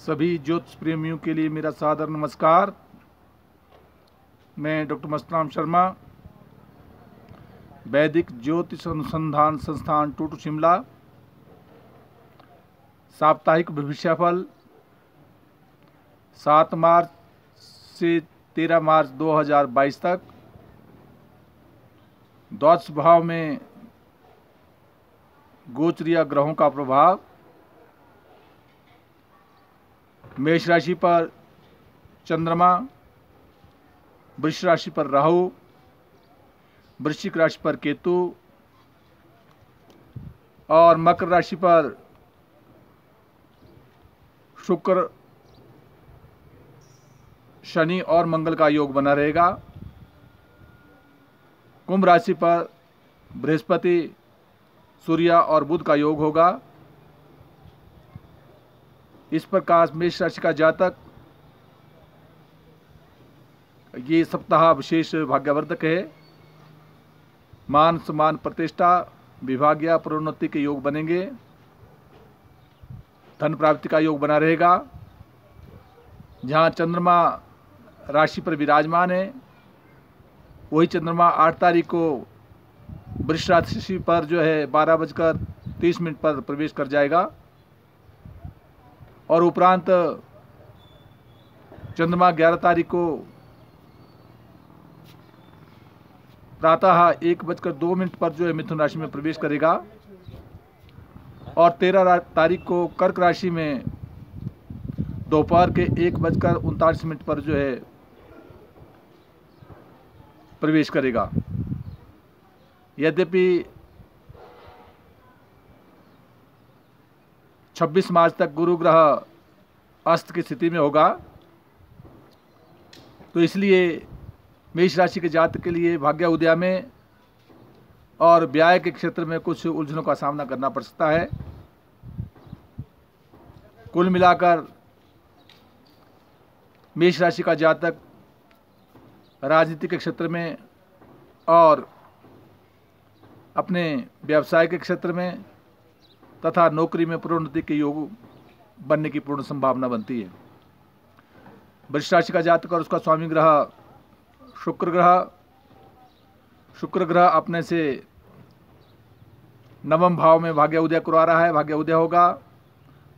सभी ज्योतिष प्रेमियों के लिए मेरा सादर नमस्कार। मैं डॉक्टर मस्तराम शर्मा, वैदिक ज्योतिष अनुसंधान संस्थान टूटू शिमला। साप्ताहिक भविष्यफल 7 मार्च से 13 मार्च 2022 तक। द्वादश भाव में गोचरीय ग्रहों का प्रभाव। मेष राशि पर चंद्रमा, वृष राशि पर राहु, वृश्चिक राशि पर केतु और मकर राशि पर शुक्र, शनि और मंगल का योग बना रहेगा। कुंभ राशि पर बृहस्पति, सूर्य और बुध का योग होगा। इस प्रकार मेष राशि का जातक ये सप्ताह विशेष भाग्यवर्धक है। मान सम्मान, प्रतिष्ठा, विभागीय प्रोन्नति के योग बनेंगे। धन प्राप्ति का योग बना रहेगा। जहां चंद्रमा राशि पर विराजमान है, वही चंद्रमा 8 तारीख को वृष राशि पर 12:30 पर प्रवेश कर जाएगा। और उपरांत चंद्रमा 11 तारीख को प्रातः 1:02 पर मिथुन राशि में प्रवेश करेगा। और 13 तारीख को कर्क राशि में दोपहर के 1:39 पर प्रवेश करेगा। यद्यपि 26 मार्च तक गुरु ग्रह अस्त की स्थिति में होगा, तो इसलिए मेष राशि के जातक के लिए भाग्य उदय में और व्यय के क्षेत्र में कुछ उलझनों का सामना करना पड़ सकता है। कुल मिलाकर मेष राशि का जातक राजनीति के क्षेत्र में और अपने व्यवसाय के क्षेत्र में तथा नौकरी में प्रोन्नति के योग बनने की पूर्ण संभावना बनती है। वृष राशि का जातक और उसका स्वामी ग्रह शुक्र ग्रह अपने से नवम भाव में भाग्य उदय करवा रहा है। भाग्य उदय होगा।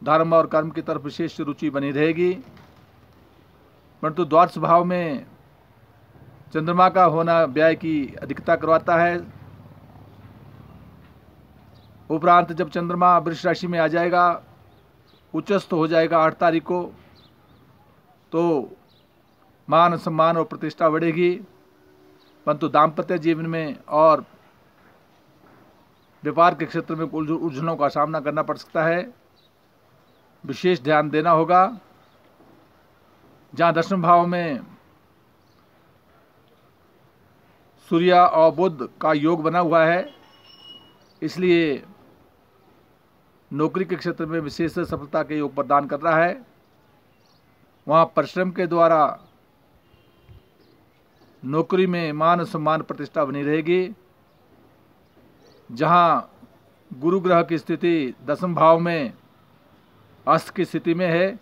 धर्म और कर्म की तरफ विशेष रुचि बनी रहेगी। परंतु द्वादश भाव में चंद्रमा का होना व्यय की अधिकता करवाता है। उपरांत जब चंद्रमा वृष राशि में आ जाएगा, उच्चस्थ हो जाएगा 8 तारीख को, तो मान सम्मान और प्रतिष्ठा बढ़ेगी। परंतु दाम्पत्य जीवन में और व्यापार के क्षेत्र में उलझनों का सामना करना पड़ सकता है। विशेष ध्यान देना होगा। जहां दशम भाव में सूर्य और बुध का योग बना हुआ है, इसलिए नौकरी के क्षेत्र में विशेष सफलता के योग प्रदान कर रहा है। वहां परिश्रम के द्वारा नौकरी में मान सम्मान प्रतिष्ठा बनी रहेगी। जहां गुरु ग्रह की स्थिति दशम भाव में अस्त की स्थिति में है,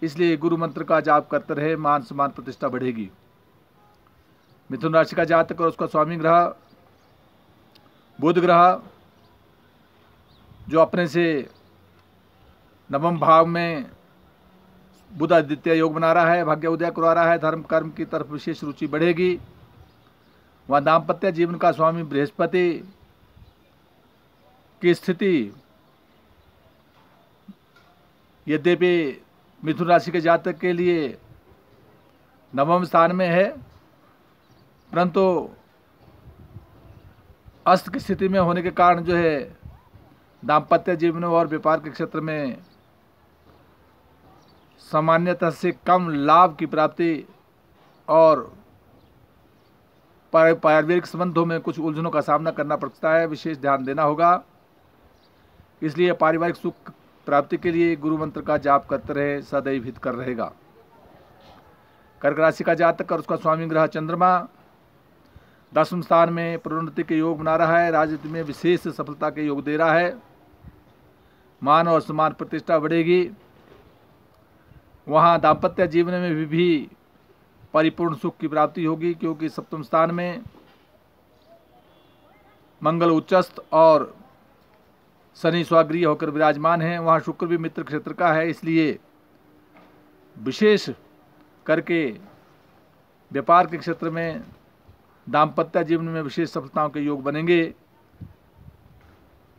इसलिए गुरु मंत्र का जाप करते रहे, मान सम्मान प्रतिष्ठा बढ़ेगी। मिथुन राशि का जातक और उसका स्वामी ग्रह बुध ग्रह जो अपने से नवम भाव में बुध आदित्य योग बना रहा है, भाग्य उदय करवा रहा है। धर्म कर्म की तरफ विशेष रुचि बढ़ेगी। वहाँ दाम्पत्य जीवन का स्वामी बृहस्पति की स्थिति यद्यपि मिथुन राशि के जातक के लिए नवम स्थान में है, परंतु अस्त की स्थिति में होने के कारण दाम्पत्य जीवन और व्यापार के क्षेत्र में सामान्यतः से कम लाभ की प्राप्ति और पारिवारिक संबंधों में कुछ उलझनों का सामना करना पड़ सकता है। विशेष ध्यान देना होगा। इसलिए पारिवारिक सुख प्राप्ति के लिए गुरु मंत्र का जाप करते रहे, सदैव हित कर रहेगा। कर्क राशि का जातक और उसका स्वामी ग्रह चंद्रमा दसवें स्थान में प्रोन्नति के योग बना रहा है। राजनीति में विशेष सफलता के योग दे रहा है। मान और सम्मान प्रतिष्ठा बढ़ेगी। वहाँ दाम्पत्य जीवन में भी परिपूर्ण सुख की प्राप्ति होगी, क्योंकि सप्तम स्थान में मंगल उच्चस्थ और शनि स्वागृह होकर विराजमान है। वहाँ शुक्र भी मित्र क्षेत्र का है, इसलिए विशेष करके व्यापार के क्षेत्र में दाम्पत्य जीवन में विशेष सफलताओं के योग बनेंगे।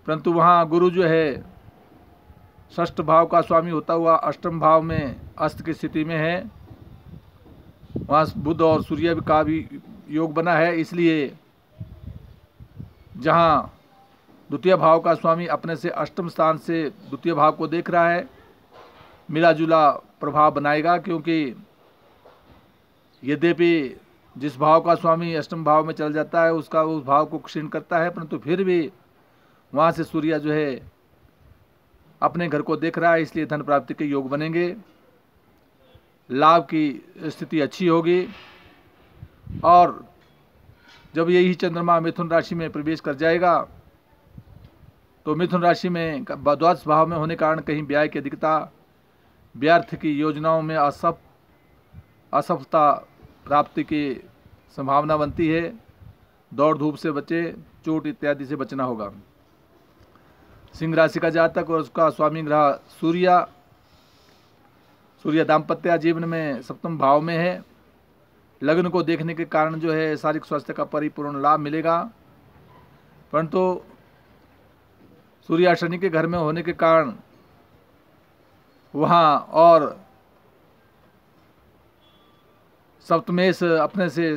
परंतु वहाँ गुरु जो है षष्ठ भाव का स्वामी होता हुआ अष्टम भाव में अस्त की स्थिति में है। वहाँ बुध और सूर्य का भी योग बना है, इसलिए जहाँ द्वितीय भाव का स्वामी अपने से अष्टम स्थान से द्वितीय भाव को देख रहा है, मिला जुला प्रभाव बनाएगा। क्योंकि यद्यपि जिस भाव का स्वामी अष्टम भाव में चल जाता है उसका उस भाव को क्षीण करता है, परंतु फिर भी वहाँ से सूर्य जो है अपने घर को देख रहा है, इसलिए धन प्राप्ति के योग बनेंगे। लाभ की स्थिति अच्छी होगी। और जब यही चंद्रमा मिथुन राशि में प्रवेश कर जाएगा तो मिथुन राशि में द्वादश भाव में होने के कारण कहीं व्यय की अधिकता, व्यर्थ की योजनाओं में असफलता प्राप्ति की संभावना बनती है। दौड़ धूप से बचे, चोट इत्यादि से बचना होगा। सिंह राशि का जातक और उसका स्वामी ग्रह सूर्य दाम्पत्य जीवन में सप्तम भाव में है। लग्न को देखने के कारण जो है शारीरिक स्वास्थ्य का परिपूर्ण लाभ मिलेगा, परंतु सूर्य शनि के घर में होने के कारण वहाँ और सप्तमेश अपने से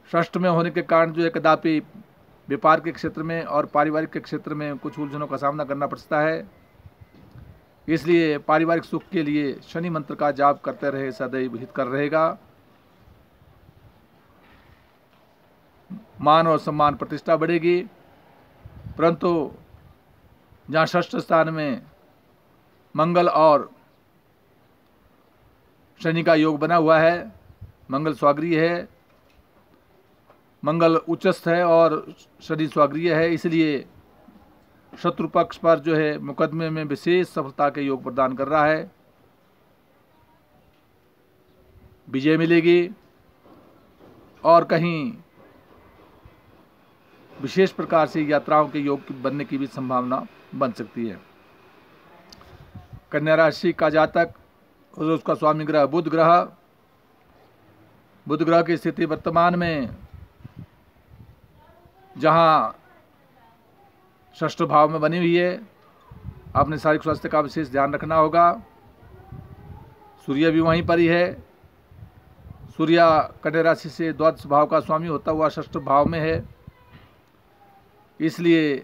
षष्ठ में होने के कारण जो है कदापि व्यापार के क्षेत्र में और पारिवारिक के क्षेत्र में कुछ उलझनों का सामना करना पड़ता है। इसलिए पारिवारिक सुख के लिए शनि मंत्र का जाप करते रहे, सदैव हितकर रहेगा। मान और सम्मान प्रतिष्ठा बढ़ेगी। परंतु जहाँ षष्ठ स्थान में मंगल और शनि का योग बना हुआ है, मंगल स्वागृह है, मंगल उच्चस्थ है और शनि स्वागृह है, इसलिए शत्रु पक्ष पर जो है मुकदमे में विशेष सफलता के योग प्रदान कर रहा है। विजय मिलेगी और कहीं विशेष प्रकार से यात्राओं के योग बनने की भी संभावना बन सकती है। कन्या राशि का जातक और उसका स्वामी ग्रह बुध ग्रह की स्थिति वर्तमान में जहाँ षष्ठ भाव में बनी हुई है, अपने शारीरिक स्वास्थ्य का विशेष ध्यान रखना होगा। सूर्य भी वहीं पर ही है। सूर्य कन्या राशि से द्वादश भाव का स्वामी होता हुआ षष्ठ भाव में है, इसलिए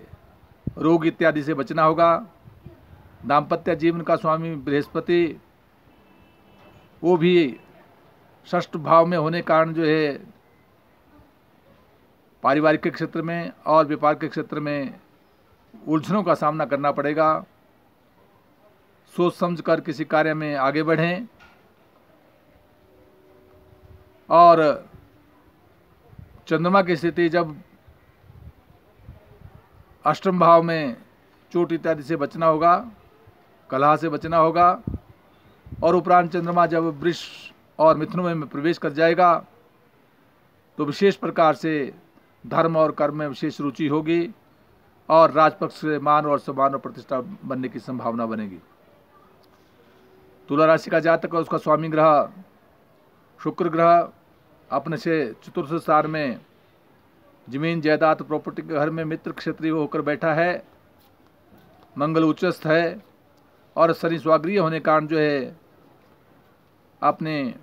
रोग इत्यादि से बचना होगा। दाम्पत्य जीवन का स्वामी बृहस्पति वो भी षष्ठ भाव में होने कारण जो है पारिवारिक के क्षेत्र में और व्यापार के क्षेत्र में उलझनों का सामना करना पड़ेगा। सोच समझ कर किसी कार्य में आगे बढ़ें। और चंद्रमा की स्थिति जब अष्टम भाव में चोट इत्यादि से बचना होगा, कलह से बचना होगा। और उपरांत चंद्रमा जब वृष और मिथुन में प्रवेश कर जाएगा तो विशेष प्रकार से धर्म और कर्म में विशेष रुचि होगी और राजपक्ष से मान और सम्मान और प्रतिष्ठा बनने की संभावना बनेगी। तुला राशि का जातक और उसका स्वामी ग्रह शुक्र ग्रह अपने से चतुर्थ स्थान में जमीन जायदाद प्रॉपर्टी के घर में मित्र क्षेत्रीय होकर बैठा है। मंगल उच्चस्थ है और शनि स्वागृह होने कारण जो है अपने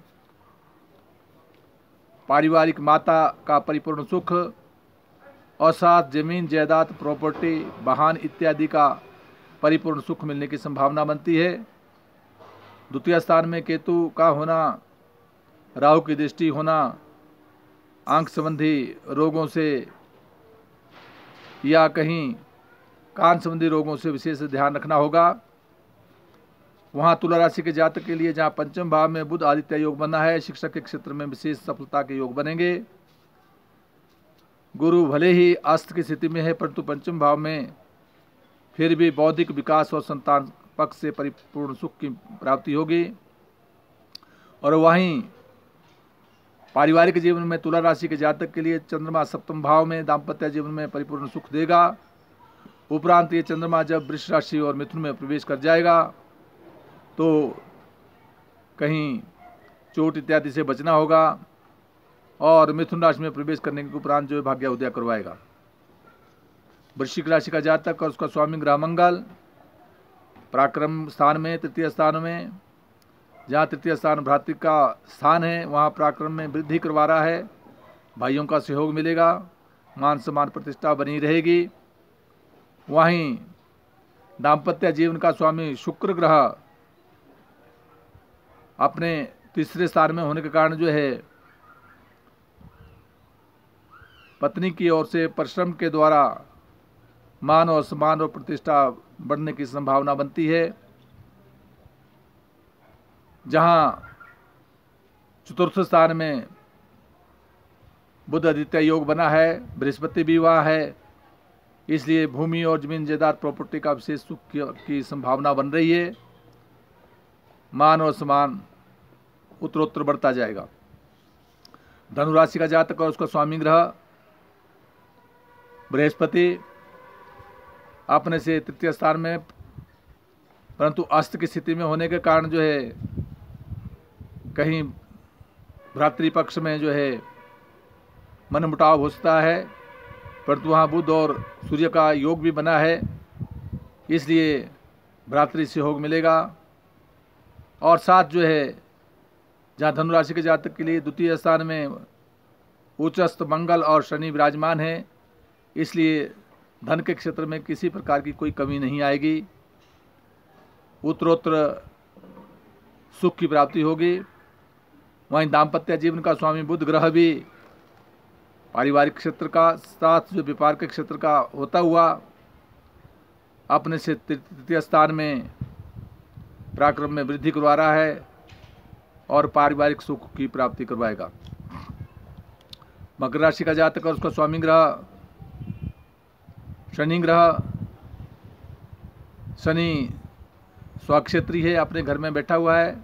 पारिवारिक माता का परिपूर्ण सुख और साथ जमीन जायदाद प्रॉपर्टी वाहन इत्यादि का परिपूर्ण सुख मिलने की संभावना बनती है। द्वितीय स्थान में केतु का होना, राहु की दृष्टि होना, आंख संबंधी रोगों से या कहीं कान संबंधी रोगों से विशेष ध्यान रखना होगा। वहाँ तुला राशि के जातक के लिए जहाँ पंचम भाव में बुध आदित्य योग बना है, शिक्षा के क्षेत्र में विशेष सफलता के योग बनेंगे। गुरु भले ही अस्त की स्थिति में है, परंतु पंचम भाव में फिर भी बौद्धिक विकास और संतान पक्ष से परिपूर्ण सुख की प्राप्ति होगी। और वहीं पारिवारिक जीवन में तुला राशि के जातक के लिए चंद्रमा सप्तम भाव में दाम्पत्य जीवन में परिपूर्ण सुख देगा। उपरांत ये चंद्रमा जब वृष राशि और मिथुन में प्रवेश कर जाएगा तो कहीं चोट इत्यादि से बचना होगा और मिथुन राशि में प्रवेश करने के उपरांत जो है भाग्य उदय करवाएगा। वृश्चिक राशि का जातक और उसका स्वामी ग्रह मंगल पराक्रम स्थान में तृतीय स्थान में, जहाँ तृतीय स्थान भ्रातृ का स्थान है वहाँ पराक्रम में वृद्धि करवा रहा है। भाइयों का सहयोग मिलेगा, मान सम्मान प्रतिष्ठा बनी रहेगी। वहीं दाम्पत्य जीवन का स्वामी शुक्र ग्रह अपने तीसरे स्थान में होने के कारण जो है पत्नी की ओर से परिश्रम के द्वारा मान और सम्मान और प्रतिष्ठा बढ़ने की संभावना बनती है। जहां चतुर्थ स्थान में बुध आदित्य योग बना है, बृहस्पति भी वहाँ है, इसलिए भूमि और जमीन जायदाद प्रॉपर्टी का विशेष सुख की संभावना बन रही है। मान और सम्मान उत्तरोत्तर बढ़ता जाएगा। धनु राशि का जातक और उसका स्वामी ग्रह बृहस्पति अपने से तृतीय स्थान में, परंतु अस्त की स्थिति में होने के कारण जो है कहीं भ्रातृपक्ष में जो है मनमुटाव हो सकता है, परंतु वहाँ बुध और सूर्य का योग भी बना है, इसलिए भ्रातृ सहयोग मिलेगा। और साथ जो है जहाँ धनु राशि के जातक के लिए द्वितीय स्थान में उच्चस्थ मंगल और शनि विराजमान है, इसलिए धन के क्षेत्र में किसी प्रकार की कोई कमी नहीं आएगी। उत्तरोत्तर सुख की प्राप्ति होगी। वहीं दाम्पत्य जीवन का स्वामी बुध ग्रह भी पारिवारिक क्षेत्र का साथ जो व्यापार के क्षेत्र का होता हुआ अपने से तृतीय स्थान में पराक्रम में वृद्धि करवा रहा है और पारिवारिक सुख की प्राप्ति करवाएगा। मकर राशि का जातक और उसका स्वामी ग्रह शनि ग्रह, शनि स्वक्षेत्री है, अपने घर में बैठा हुआ है,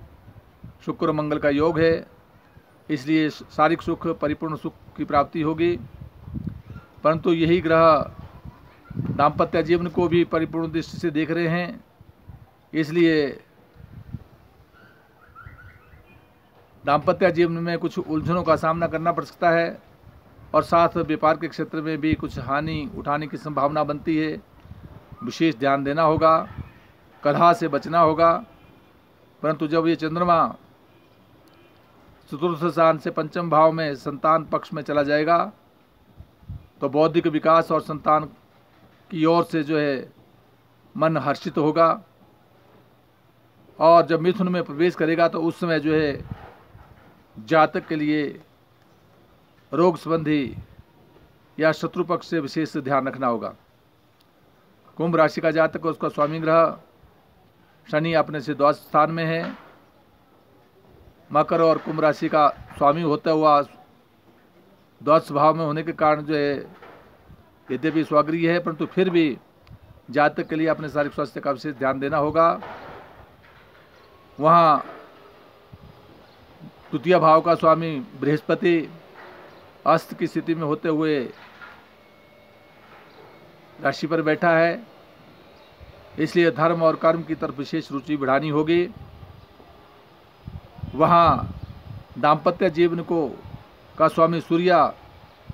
शुक्र मंगल का योग है, इसलिए शारीरिक सुख परिपूर्ण सुख की प्राप्ति होगी। परंतु यही ग्रह दाम्पत्य जीवन को भी परिपूर्ण दृष्टि से देख रहे हैं, इसलिए दाम्पत्य जीवन में कुछ उलझनों का सामना करना पड़ सकता है और साथ व्यापार के क्षेत्र में भी कुछ हानि उठाने की संभावना बनती है। विशेष ध्यान देना होगा, कलह से बचना होगा। परंतु जब ये चंद्रमा चतुर्थ स्थान से पंचम भाव में संतान पक्ष में चला जाएगा तो बौद्धिक विकास और संतान की ओर से जो है मन हर्षित होगा। और जब मिथुन में प्रवेश करेगा तो उस समय जो है जातक के लिए रोग संबंधी या शत्रु पक्ष से विशेष ध्यान रखना होगा। कुंभ राशि का जातक उसका स्वामी ग्रह शनि अपने से द्वादश स्थान में है। मकर और कुंभ राशि का स्वामी होता हुआ द्वादश भाव में होने के कारण जो है यद्यपि स्वागृह है, परंतु फिर भी जातक के लिए अपने शारीरिक स्वास्थ्य का विशेष ध्यान देना होगा। वहाँ द्वितीय भाव का स्वामी बृहस्पति अस्त की स्थिति में होते हुए राशि पर बैठा है, इसलिए धर्म और कर्म की तरफ विशेष रुचि बढ़ानी होगी। वहाँ दाम्पत्य जीवन को का स्वामी सूर्य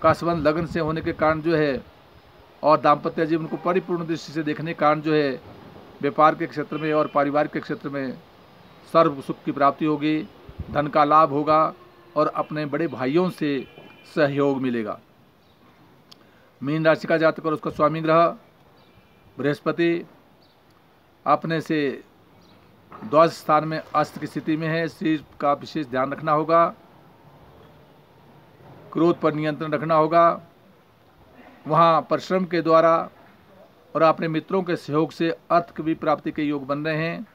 का संबंध लगन से होने के कारण जो है और दाम्पत्य जीवन को परिपूर्ण दृष्टि से देखने के कारण जो है व्यापार के क्षेत्र में और पारिवारिक के क्षेत्र में सर्व सुख की प्राप्ति होगी, धन का लाभ होगा और अपने बड़े भाइयों से सहयोग मिलेगा। मीन राशि का जातक और उसका स्वामी ग्रह बृहस्पति अपने से द्वादश स्थान में अस्त की स्थिति में है। शरीर का विशेष ध्यान रखना होगा, क्रोध पर नियंत्रण रखना होगा। वहाँ परिश्रम के द्वारा और अपने मित्रों के सहयोग से अर्थ की भी प्राप्ति के योग बन रहे हैं।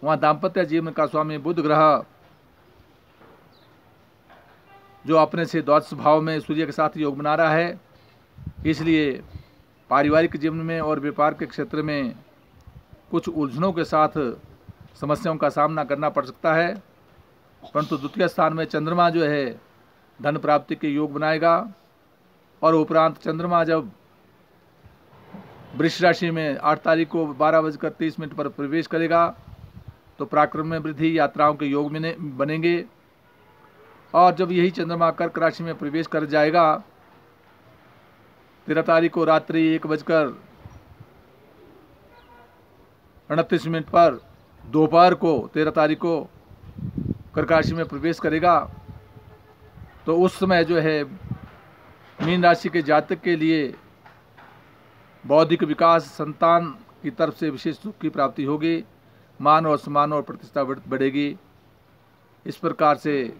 वहाँ दाम्पत्य जीवन का स्वामी बुध ग्रह जो अपने से द्वादश भाव में सूर्य के साथ योग बना रहा है, इसलिए पारिवारिक जीवन में और व्यापार के क्षेत्र में कुछ उलझनों के साथ समस्याओं का सामना करना पड़ सकता है। परंतु द्वितीय स्थान में चंद्रमा जो है धन प्राप्ति के योग बनाएगा। और उपरांत चंद्रमा जब वृष राशि में 8 तारीख को 12:30 पर प्रवेश करेगा तो पराक्रम में वृद्धि, यात्राओं के योग में बनेंगे। और जब यही चंद्रमा कर्क राशि में प्रवेश कर जाएगा 13 तारीख को रात्रि 1:29 पर दोपहर को 13 तारीख को कर्क राशि में प्रवेश करेगा, तो उस समय जो है मीन राशि के जातक के लिए बौद्धिक विकास, संतान की तरफ से विशेष सुख की प्राप्ति होगी, मान और सम्मान और प्रतिष्ठा बढ़ेगी। इस प्रकार से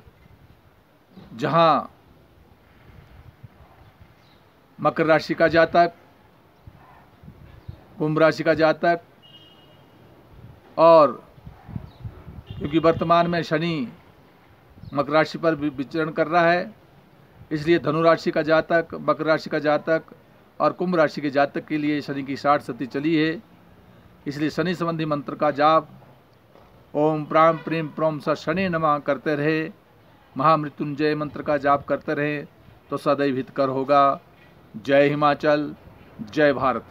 जहां मकर राशि का जातक, कुंभ राशि का जातक, और क्योंकि वर्तमान में शनि मकर राशि पर विचरण कर रहा है, इसलिए धनु राशि का जातक, मकर राशि का जातक और कुंभ राशि के जातक के लिए शनि की 60 सती चली है। इसलिए शनि संबंधी मंत्र का जाप ओम प्राम प्रीम प्रोम स शनि नमः करते रहे, महामृत्युंजय मंत्र का जाप करते रहे तो सदैव हितकर होगा। जय हिमाचल, जय भारत।